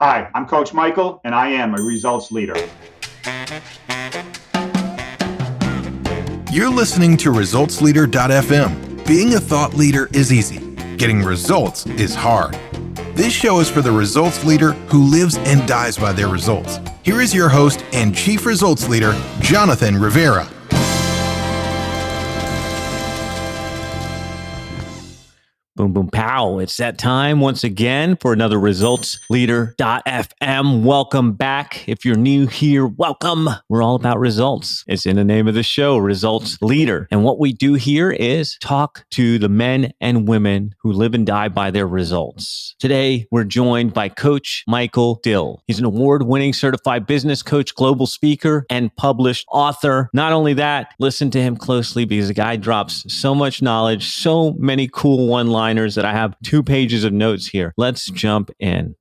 Hi, I'm Coach Michael, and I am a results leader. You're listening to ResultsLeader.fm. Being a thought leader is easy. Getting results is hard. This show is for the results leader who lives and dies by their results. Here is your host and Chief Results Leader, Jonathan Rivera. Boom, boom, pow. It's that time once again for another ResultsLeader.fm. Welcome back. If you're new here, welcome. We're all about results. It's in the name of the show, Results Leader. And what we do here is talk to the men and women who live and die by their results. Today, we're joined by Coach Michael Dill. He's an award-winning certified business coach, global speaker, and published author. Not only that, listen to him closely because the guy drops so much knowledge, so many cool one-liners that I have 2 pages of notes here. Let's jump in.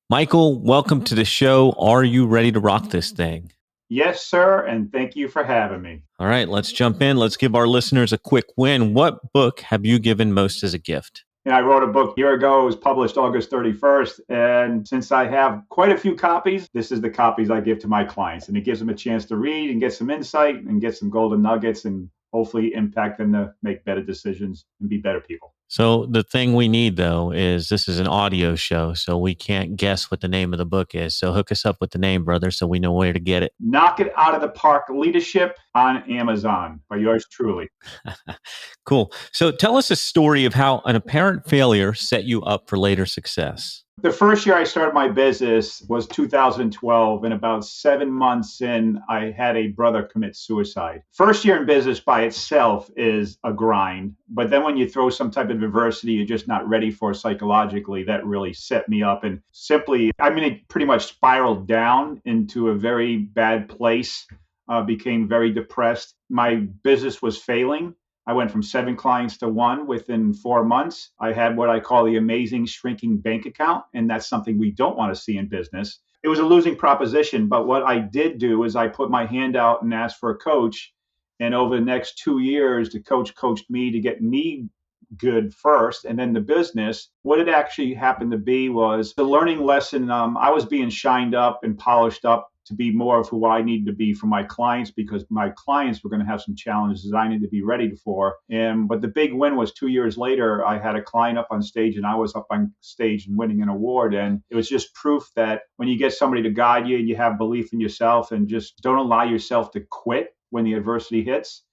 Michael, welcome to the show. Are you ready to rock this thing? Yes, sir, and thank you for having me. All right, let's jump in. Let's give our listeners a quick win. What book have you given most as a gift? I wrote a book a year ago. It was published August 31st. And since I have quite a few copies, this is the copies I give to my clients. And it gives them a chance to read and get some insight and get some golden nuggets and hopefully impact them to make better decisions and be better people. So the thing we need, though, is this is an audio show, so we can't guess what the name of the book is. So hook us up with the name, brother, so we know where to get it. Knock It Out of the Park Leadership on Amazon by yours truly. Cool. So tell us a story of how an apparent failure set you up for later success. The first year I started my business was 2012, and about 7 months in, I had a brother commit suicide. First year in business by itself is a grind, but then when you throw some type of adversity you're just not ready for psychologically, that really set me up. And simply, it pretty much spiraled down into a very bad place, became very depressed. My business was failing. I went from 7 clients to 1 within 4 months. I had what I call the amazing shrinking bank account, and that's something we don't want to see in business. It was a losing proposition, but what I did do is I put my hand out and asked for a coach, and over the next 2 years, the coach coached me to get me good first, and then the business. What it actually happened to be was the learning lesson. I was being shined up and polished up to be more of who I needed to be for my clients, because my clients were going to have some challenges I needed to be ready for. But the big win was 2 years later, I had a client up on stage and I was up on stage and winning an award. And it was just proof that when you get somebody to guide you, you have belief in yourself and just don't allow yourself to quit when the adversity hits.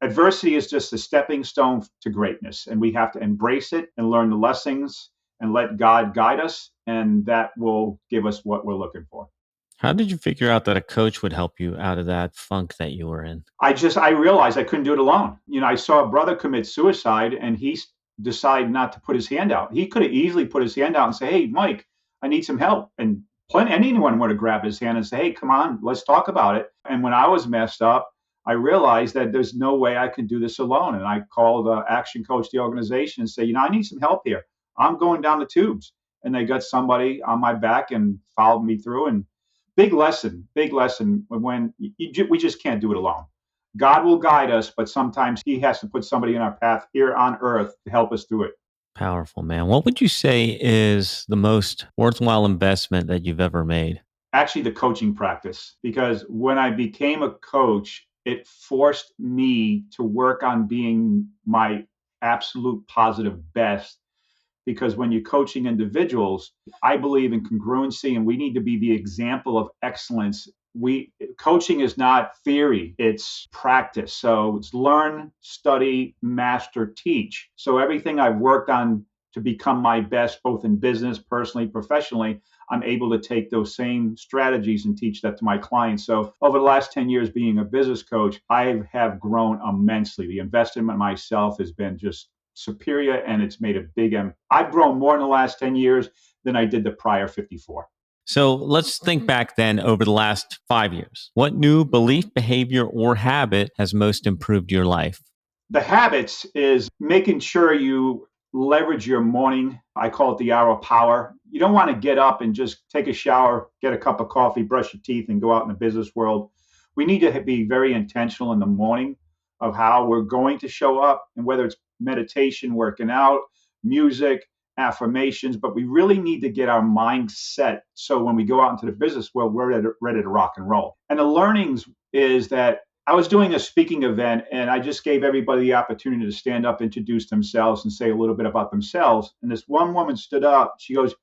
Adversity is just a stepping stone to greatness, and we have to embrace it and learn the lessons and let God guide us, and that will give us what we're looking for. How did you figure out that a coach would help you out of that funk that you were in? I realized I couldn't do it alone. I saw a brother commit suicide and he decided not to put his hand out. He could have easily put his hand out and say, "Hey, Mike, I need some help." And anyone would have grabbed his hand and say, "Hey, come on, let's talk about it." And when I was messed up, I realized that there's no way I can do this alone. And I called Action Coach, the organization, and say, I need some help here. I'm going down the tubes. And they got somebody on my back and followed me through. And big lesson when we just can't do it alone. God will guide us, but sometimes he has to put somebody in our path here on earth to help us through it. Powerful, man. What would you say is the most worthwhile investment that you've ever made? Actually, the coaching practice, because when I became a coach, it forced me to work on being my absolute positive best. Because when you're coaching individuals, I believe in congruency, and we need to be the example of excellence. Coaching is not theory, it's practice. So it's learn, study, master, teach. So everything I've worked on to become my best, both in business, personally, professionally, I'm able to take those same strategies and teach that to my clients. So over the last 10 years being a business coach, I have grown immensely. The investment in myself has been just superior, and it's made a big impact. I've grown more in the last 10 years than I did the prior 54. So let's think back then over the last 5 years. What new belief, behavior, or habit has most improved your life? The habits is making sure you leverage your morning. I call it the hour of power. You don't want to get up and just take a shower, get a cup of coffee, brush your teeth, and go out in the business world. We need to be very intentional in the morning of how we're going to show up, and whether it's meditation, working out, music, affirmations, but we really need to get our mind set so when we go out into the business world, we're ready to rock and roll. And the learnings is that I was doing a speaking event and I just gave everybody the opportunity to stand up, introduce themselves, and say a little bit about themselves. And this one woman stood up. She goes,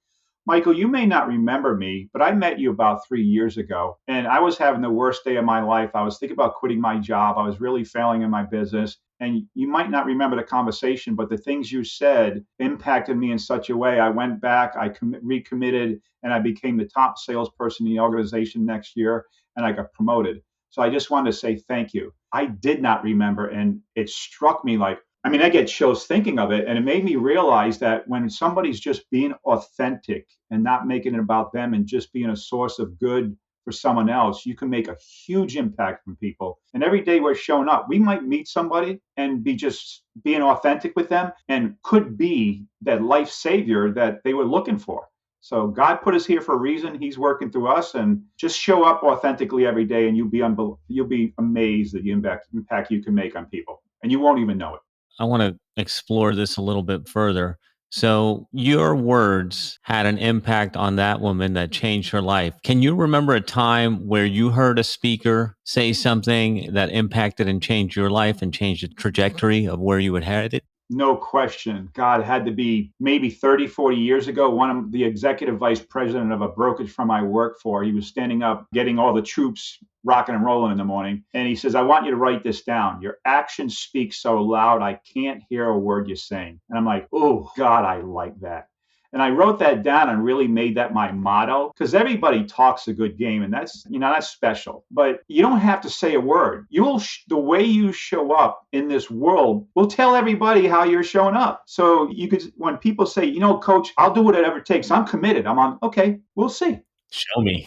Michael, you may not remember me, but I met you about 3 years ago, and I was having the worst day of my life. I was thinking about quitting my job. I was really failing in my business. And you might not remember the conversation, but the things you said impacted me in such a way. I went back, I recommitted, and I became the top salesperson in the organization next year, and I got promoted. So I just wanted to say thank you. I did not remember, and it struck me like, I get chills thinking of it. And it made me realize that when somebody's just being authentic and not making it about them and just being a source of good for someone else, you can make a huge impact from people. And every day we're showing up, we might meet somebody and be just being authentic with them and could be that life savior that they were looking for. So God put us here for a reason. He's working through us, and just show up authentically every day, and you'll be amazed at the impact you can make on people, and you won't even know it. I want to explore this a little bit further. So, your words had an impact on that woman that changed her life. Can you remember a time where you heard a speaker say something that impacted and changed your life and changed the trajectory of where you had headed? No question. God, had to be maybe 30, 40 years ago. One of the executive vice president of a brokerage firm I worked for, he was standing up, getting all the troops rocking and rolling in the morning. And he says, I want you to write this down. Your actions speak so loud, I can't hear a word you're saying. And I'm like, oh, God, I like that. And I wrote that down and really made that my motto, because everybody talks a good game, and that's special. But you don't have to say a word. The way you show up in this world will tell everybody how you're showing up. So when people say, Coach, I'll do whatever it takes. I'm committed. I'm on. Okay, we'll see. Show me.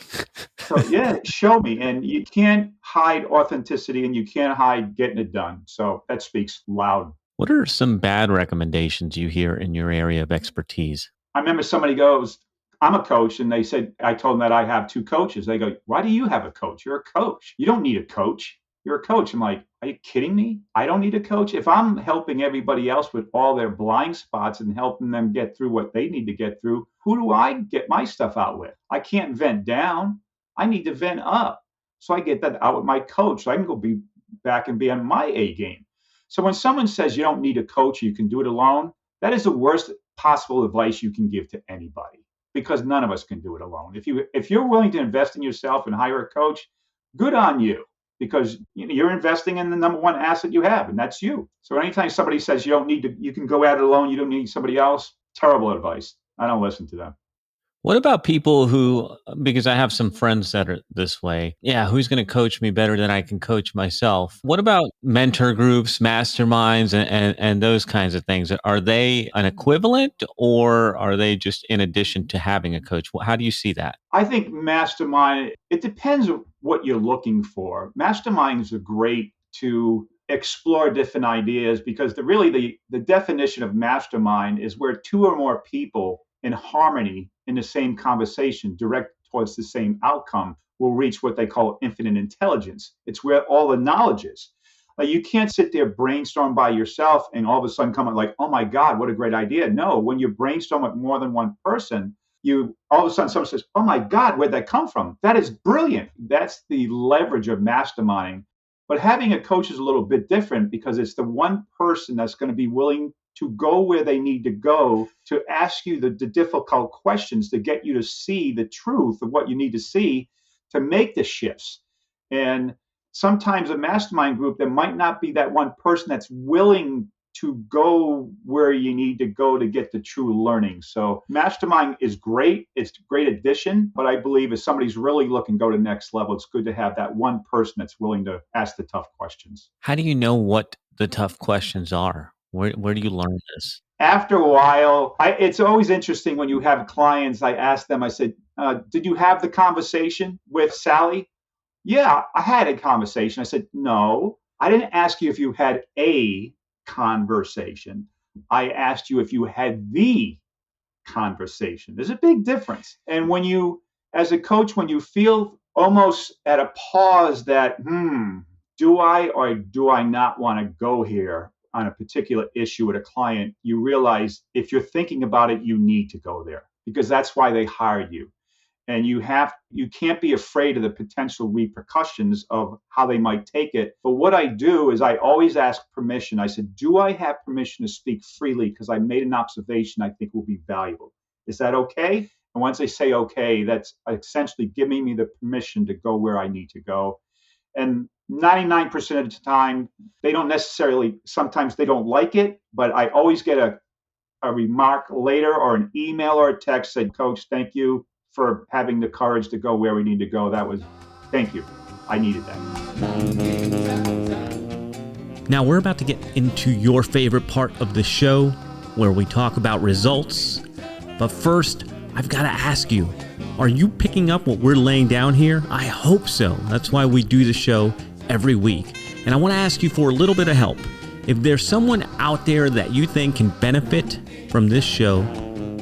So yeah, show me. And you can't hide authenticity, and you can't hide getting it done. So that speaks loud. What are some bad recommendations you hear in your area of expertise? I remember somebody goes, I'm a coach. And they said, I told them that I have 2 coaches. They go, why do you have a coach? You're a coach. You don't need a coach. You're a coach. I'm like, are you kidding me? I don't need a coach. If I'm helping everybody else with all their blind spots and helping them get through what they need to get through, who do I get my stuff out with? I can't vent down. I need to vent up. So I get that out with my coach. So I can go be back and be on my A game. So when someone says you don't need a coach, you can do it alone, that is the worst possible advice you can give to anybody, because none of us can do it alone. If you're willing to invest in yourself and hire a coach, good on you, because you're investing in the number one asset you have, and that's you. So anytime somebody says you can go at it alone, you don't need somebody else, terrible advice. I don't listen to them. What about people who, because I have some friends that are this way, who's going to coach me better than I can coach myself? What about mentor groups, masterminds, and those kinds of things? Are they an equivalent, or are they just in addition to having a coach? How do you see that? I think mastermind, it depends on what you're looking for. Masterminds are great to explore different ideas, because the definition of mastermind is where 2 or more people in harmony in the same conversation, direct towards the same outcome, will reach what they call infinite intelligence. It's where all the knowledge is. Like, you can't sit there brainstorm by yourself and all of a sudden come up like, oh my God, what a great idea. No, when you brainstorm with more than one person, all of a sudden someone says, oh my God, where'd that come from? That is brilliant. That's the leverage of masterminding. But having a coach is a little bit different, because it's the one person that's going to be willing to go where they need to go, to ask you the difficult questions, to get you to see the truth of what you need to see to make the shifts. And sometimes a mastermind group, there might not be that one person that's willing to go where you need to go to get the true learning. So mastermind is great. It's a great addition. But I believe if somebody's really looking to go to the next level, it's good to have that one person that's willing to ask the tough questions. How do you know what the tough questions are? Where do you learn this? After a while, it's always interesting when you have clients. I ask them, I said, did you have the conversation with Sally? Yeah, I had a conversation. I said, no, I didn't ask you if you had a conversation. I asked you if you had the conversation. There's a big difference. And as a coach, when you feel almost at a pause that, do I or do I not want to go here? on a particular issue with a client, you realize if you're thinking about it, you need to go there because that's why they hired you. And you can't be afraid of the potential repercussions of how they might take it. But what I do is I always ask permission. I said, do I have permission to speak freely because I made an observation I think will be valuable? Is that okay? And once they say okay, that's essentially giving me the permission to go where I need to go. And 99% of the time, they don't necessarily, sometimes they don't like it, but I always get a remark later or an email or a text said, Coach, thank you for having the courage to go where we need to go. Thank you. I needed that. Now we're about to get into your favorite part of the show where we talk about results. But first, I've got to ask you, are you picking up what we're laying down here? I hope so. That's why we do the show every week. And I want to ask you for a little bit of help. If there's someone out there that you think can benefit from this show,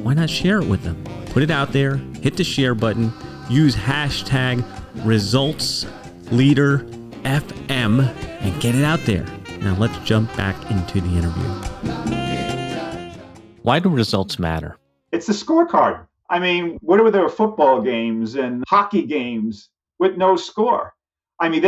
why not share it with them? Put it out there, hit the share button, use hashtag ResultsLeaderFM and get it out there. Now let's jump back into the interview. Why do results matter? It's the scorecard. I mean, what were there football games and hockey games with no score? I mean,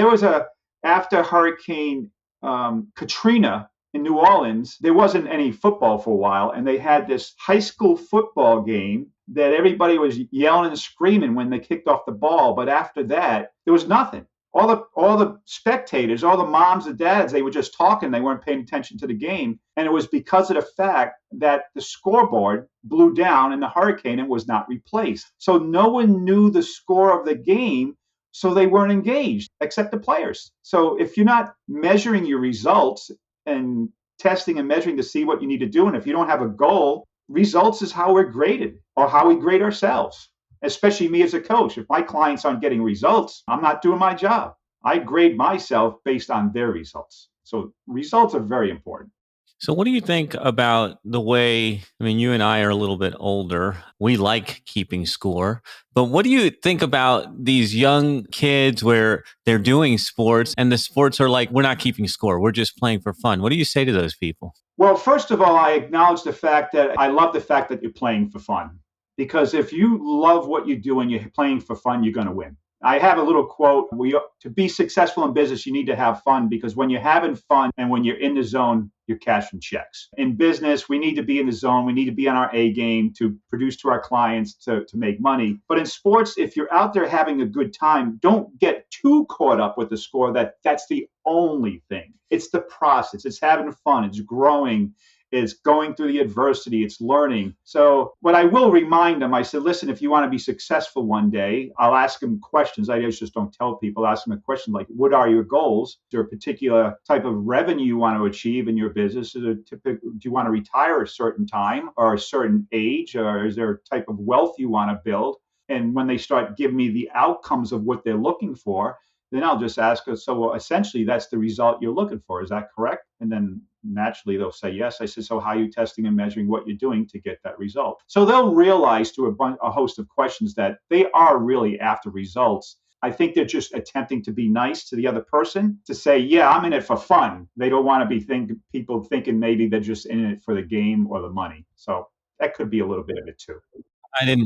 after Hurricane Katrina in New Orleans, there wasn't any football for a while, and they had this high school football game that everybody was yelling and screaming when they kicked off the ball. But after that, there was nothing. All the spectators, all the moms and dads, they were just talking. They weren't paying attention to the game. And it was because of the fact that the scoreboard blew down in the hurricane and was not replaced. So no one knew the score of the game, so they weren't engaged except the players. So if you're not measuring your results and testing and measuring to see what you need to do, and if you don't have a goal, results is how we're graded or how we grade ourselves, especially me as a coach. If my clients aren't getting results, I'm not doing my job. I grade myself based on their results. So results are very important. So what do you think about the way, I mean, you and I are a little bit older. We like keeping score. But what do you think about these young kids where they're doing sports and the sports are like, we're not keeping score. We're just playing for fun. What do you say to those people? Well, first of all, I acknowledge the fact that I love the fact that you're playing for fun. Because if you love what you do and you're playing for fun, you're going to win. I have a little quote. To be successful in business, you need to have fun, because when you're having fun and when you're in the zone, you're cashing checks. In business, we need to be in the zone. We need to be on our A game to produce to our clients to make money. But in sports, if you're out there having a good time, don't get too caught up with the score that's the only thing. It's the process. It's having fun. It's growing. It's going through the adversity, it's learning. So what I will remind them, I said, listen, if you want to be successful one day, I'll ask them questions. I just don't tell people. I'll ask them a question like, what are your goals? Is there a particular type of revenue you want to achieve in your business? Do you want to retire a certain time or a certain age? Or is there a type of wealth you want to build? And when they start giving me the outcomes of what they're looking for, then I'll just ask, so essentially that's the result you're looking for. Is that correct? And then naturally they'll say yes. I said, so how are you testing and measuring what you're doing to get that result? So they'll realize through a host of questions that they are really after results. I think they're just attempting to be nice to the other person, to say, yeah, I'm in it for fun. They don't want to be people thinking maybe they're just in it for the game or the money. So that could be a little bit of it too.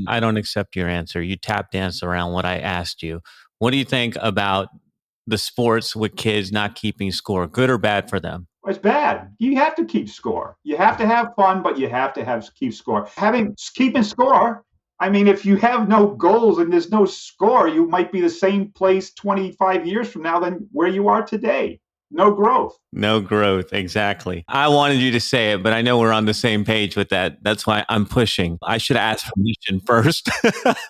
I don't accept your answer. You tap dance around what I asked you. What do you think about the sports with kids not keeping score? Good or bad for them? It's bad. You have to keep score. You have to have fun, but you have to keep score. Keeping score, I mean, if you have no goals and there's no score, you might be the same place 25 years from now than where you are today. No growth. No growth, exactly. I wanted you to say it, but I know we're on the same page with that. That's why I'm pushing. I should ask permission first.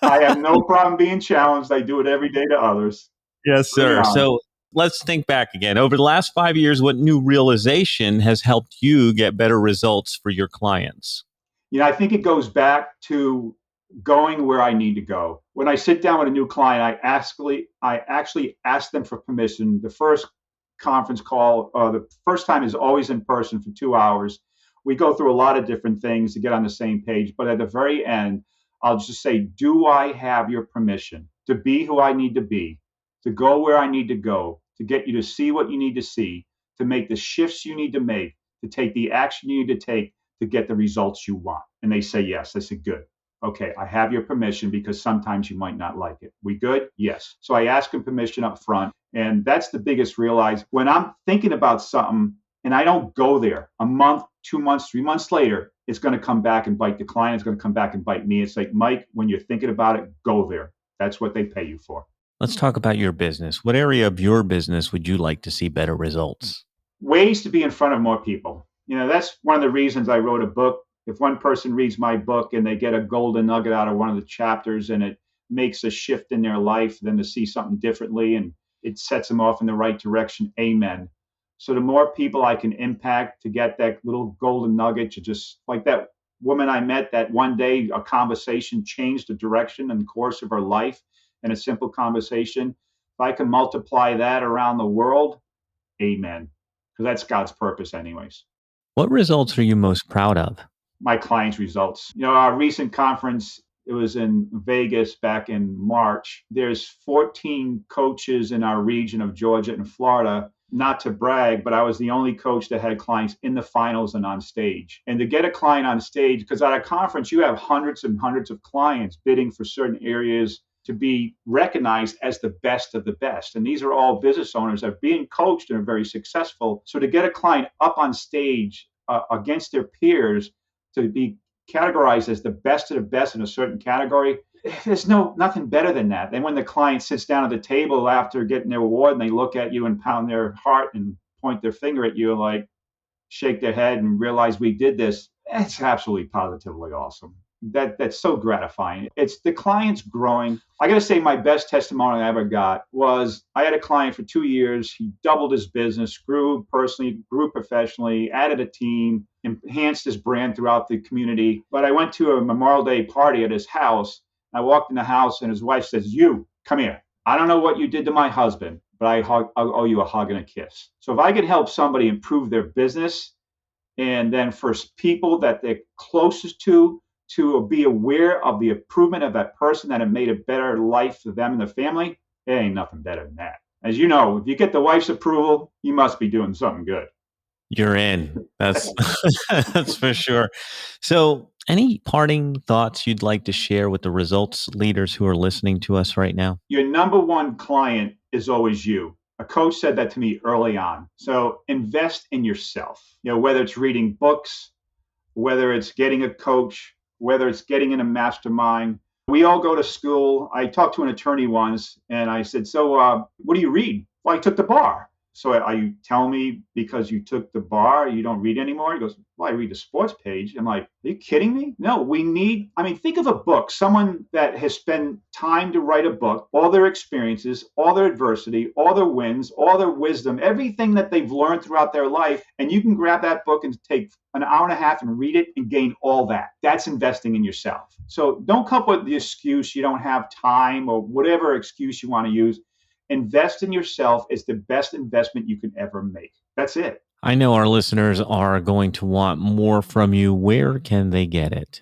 I have no problem being challenged. I do it every day to others. Yes, sir. So let's think back again. Over the last 5 years, what new realization has helped you get better results for your clients? I think it goes back to going where I need to go. When I sit down with a new client, I actually ask them for permission. The first conference call, the first time is always in person for 2 hours. We go through a lot of different things to get on the same page. But at the very end, I'll just say, do I have your permission to be who I need to be, to go where I need to go, to get you to see what you need to see, to make the shifts you need to make, to take the action you need to take to get the results you want? And they say yes. I said, good. Okay, I have your permission because sometimes you might not like it. We good? Yes. So I ask them permission up front. And that's the biggest realize. When I'm thinking about something and I don't go there a month, 2 months, 3 months later, it's going to come back and bite the client. It's going to come back and bite me. It's like, Mike, when you're thinking about it, go there. That's what they pay you for. Let's talk about your business. What area of your business would you like to see better results? Ways to be in front of more people. That's one of the reasons I wrote a book. If one person reads my book and they get a golden nugget out of one of the chapters and it makes a shift in their life, then to see something differently and it sets them off in the right direction, amen. So the more people I can impact to get that little golden nugget, to just like that woman I met that one day, a conversation changed the direction and course of her life in a simple conversation. If I can multiply that around the world, amen. Because that's God's purpose anyways. What results are you most proud of? My clients' results. Our recent conference, it was in Vegas back in March. There's 14 coaches in our region of Georgia and Florida. Not to brag, but I was the only coach that had clients in the finals and on stage. And to get a client on stage, because at a conference, you have hundreds and hundreds of clients bidding for certain areas to be recognized as the best of the best. And these are all business owners that are being coached and are very successful. So to get a client up on stage against their peers, to be categorized as the best of the best in a certain category, there's nothing better than that. Then when the client sits down at the table after getting their award and they look at you and pound their heart and point their finger at you and like shake their head and realize we did this, it's absolutely positively awesome. That's so gratifying. It's the clients growing. I got to say my best testimony I ever got was I had a client for 2 years. He doubled his business, grew personally, grew professionally, added a team, enhanced his brand throughout the community. But I went to a Memorial Day party at his house. I walked in the house and his wife says, "You, come here. I don't know what you did to my husband, but I owe you a hug and a kiss." So if I could help somebody improve their business, and then for people that they're closest to be aware of the improvement of that person, that it made a better life for them and their family, there ain't nothing better than that. As you know, if you get the wife's approval, you must be doing something good. You're in. That's that's for sure. So any parting thoughts you'd like to share with the results leaders who are listening to us right now? Your number one client is always you. A coach said that to me early on. So invest in yourself. Whether it's reading books, whether it's getting a coach, whether it's getting in a mastermind. We all go to school. I talked to an attorney once and I said, "So what do you read?" "Well, I took the bar." "So are you telling me because you took the bar, you don't read anymore?" He goes, "Well, I read the sports page." I'm like, "Are you kidding me?" No, think of a book, someone that has spent time to write a book, all their experiences, all their adversity, all their wins, all their wisdom, everything that they've learned throughout their life. And you can grab that book and take an hour and a half and read it and gain all that. That's investing in yourself. So don't come up with the excuse you don't have time or whatever excuse you want to use. Invest in yourself is the best investment you can ever make. That's it. I know our listeners are going to want more from you. Where can they get it?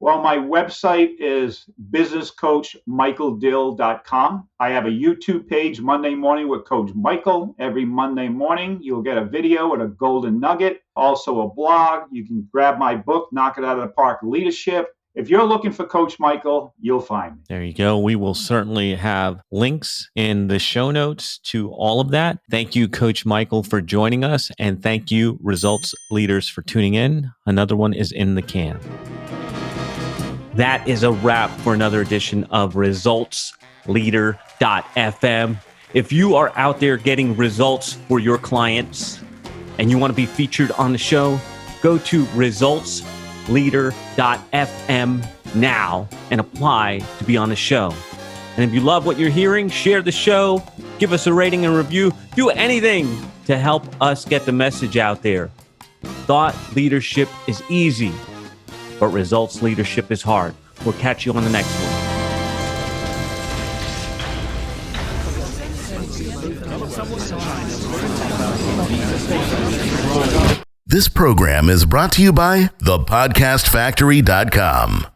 Well, my website is businesscoachmichaeldill.com. I have a YouTube page, Monday Morning with Coach Michael. Every Monday morning, you'll get a video and a golden nugget. Also a blog. You can grab my book, Knock It Out of the Park Leadership. If you're looking for Coach Michael, you'll find me. There you go. We will certainly have links in the show notes to all of that. Thank you, Coach Michael, for joining us. And thank you, results leaders, for tuning in. Another one is in the can. That is a wrap for another edition of ResultsLeader.fm. If you are out there getting results for your clients and you want to be featured on the show, go to ResultsLeader.fm now and apply to be on the show. And if you love what you're hearing, share the show, give us a rating and review, do anything to help us get the message out there. Thought leadership is easy, but results leadership is hard. We'll catch you on the next one. This program is brought to you by thepodcastfactory.com.